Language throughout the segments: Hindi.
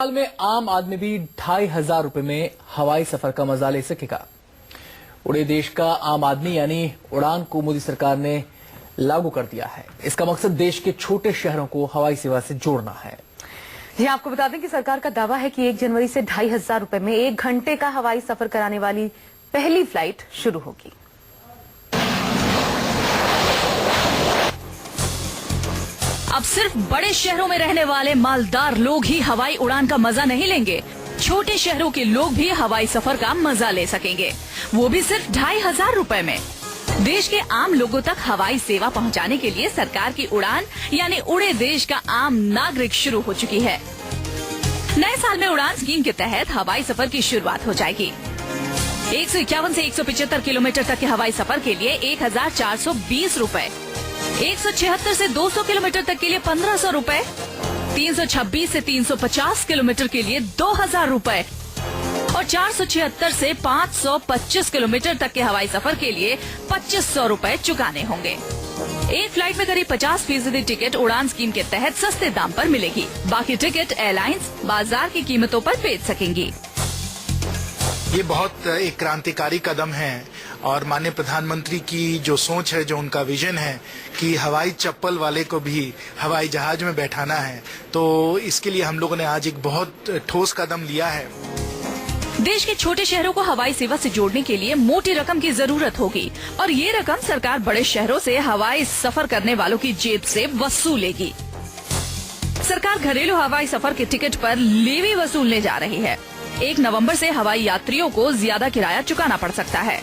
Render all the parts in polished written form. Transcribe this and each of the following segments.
साल में आम आदमी भी 2500 रुपए में हवाई सफर का मजा ले सकेगा। उड़े देश का आम आदमी यानी उड़ान को मोदी सरकार ने लागू कर दिया है। इसका मकसद देश के छोटे शहरों को हवाई सेवा से जोड़ना है। जी आपको बता दें कि सरकार का दावा है कि 1 जनवरी से 2500 रुपए में 1 घंटे का हवाई सफर कराने वाली पहली फ्लाइट शुरू होगी। अब सिर्फ बड़े शहरों में रहने वाले मालदार लोग ही हवाई उड़ान का मजा नहीं लेंगे, छोटे शहरों के लोग भी हवाई सफर का मजा ले सकेंगे, वो भी सिर्फ 2500 रुपए में। देश के आम लोगों तक हवाई सेवा पहुंचाने के लिए सरकार की उड़ान यानी उड़े देश का आम नागरिक शुरू हो चुकी है। नए साल में उड़ान स्कीम के तहत हवाई सफर की शुरुआत हो जाएगी। 151 से 175 किलोमीटर तक के हवाई सफर के लिए 1420 रुपए, 176 से 200 किलोमीटर तक के लिए 1500 रुपए, 326 से 350 किलोमीटर के लिए 2000 रुपए और 476 से 525 किलोमीटर तक के हवाई सफर के लिए 2500 रुपए चुकाने होंगे। एक फ्लाइट में करीब 50% टिकट उड़ान स्कीम के तहत सस्ते दाम पर मिलेगी। बाकी टिकट एयरलाइंस बाजार की कीमतों पर बेच सकेंगी। ये बहुत एक क्रांतिकारी कदम है और माननीय प्रधानमंत्री की जो सोच है, जो उनका विजन है कि हवाई चप्पल वाले को भी हवाई जहाज में बैठाना है, तो इसके लिए हम लोगों ने आज एक बहुत ठोस कदम लिया है। देश के छोटे शहरों को हवाई सेवा से जोड़ने के लिए मोटी रकम की जरूरत होगी और ये रकम सरकार बड़े शहरों से हवाई सफर करने वालों की जेब से वसूलेगी। सरकार घरेलू हवाई सफर के टिकट पर लेवी वसूलने जा रही है। 1 नवंबर से हवाई यात्रियों को ज्यादा किराया चुकाना पड़ सकता है।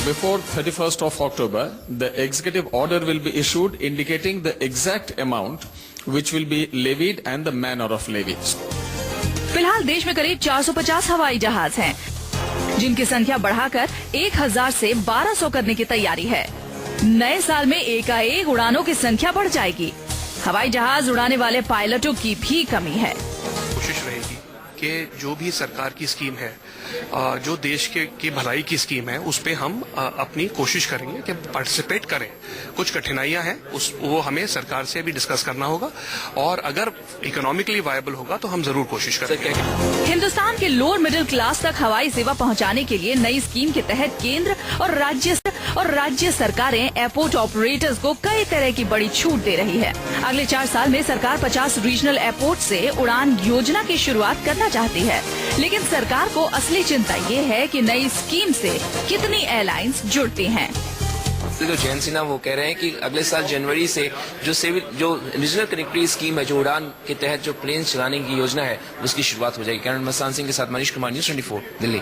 Before 31st of October, the executive order will be issued indicating the exact amount which will be levied and the manner of levies. फिलहाल देश में करीब 450 हवाई जहाज हैं, जिनकी संख्या बढ़ाकर 1000 से 1200 करने की तैयारी है। नए साल में एकाएक उड़ानों की संख्या बढ़ जाएगी। हवाई जहाज उड़ाने वाले पायलटों की भी कमी है। कोशिश रहेगी कि जो भी सरकार की स्कीम है, जो देश की भलाई की स्कीम है, उस पे हम अपनी कोशिश करेंगे कि पार्टिसिपेट करें। कुछ कठिनाइयां हैं, वो हमें सरकार से भी डिस्कस करना होगा और अगर इकोनॉमिकली वायबल होगा तो हम जरूर कोशिश करेंगे। हिंदुस्तान के लोअर मिडिल क्लास तक हवाई सेवा पहुंचाने के लिए नई स्कीम के तहत केंद्र और राज्य सरकारें एयरपोर्ट ऑपरेटर्स को कई तरह की बड़ी छूट दे रही है। अगले 4 साल में सरकार 50 रीजनल एयरपोर्ट से उड़ान योजना की शुरुआत करना चाहती है, लेकिन सरकार को असली चिंता ये है कि नई स्कीम से कितनी एयरलाइंस जुड़ती हैं। जो जयंत सिन्हा वो कह रहे हैं कि अगले साल जनवरी से जो रीजनल कनेक्टिविटी स्कीम है, जो उड़ान के तहत जो प्लेन चलाने की योजना है, उसकी शुरुआत हो जाएगी। कैमरामैन मस्तान सिंह के साथ मनीष कुमार, न्यूज़ 24 दिल्ली।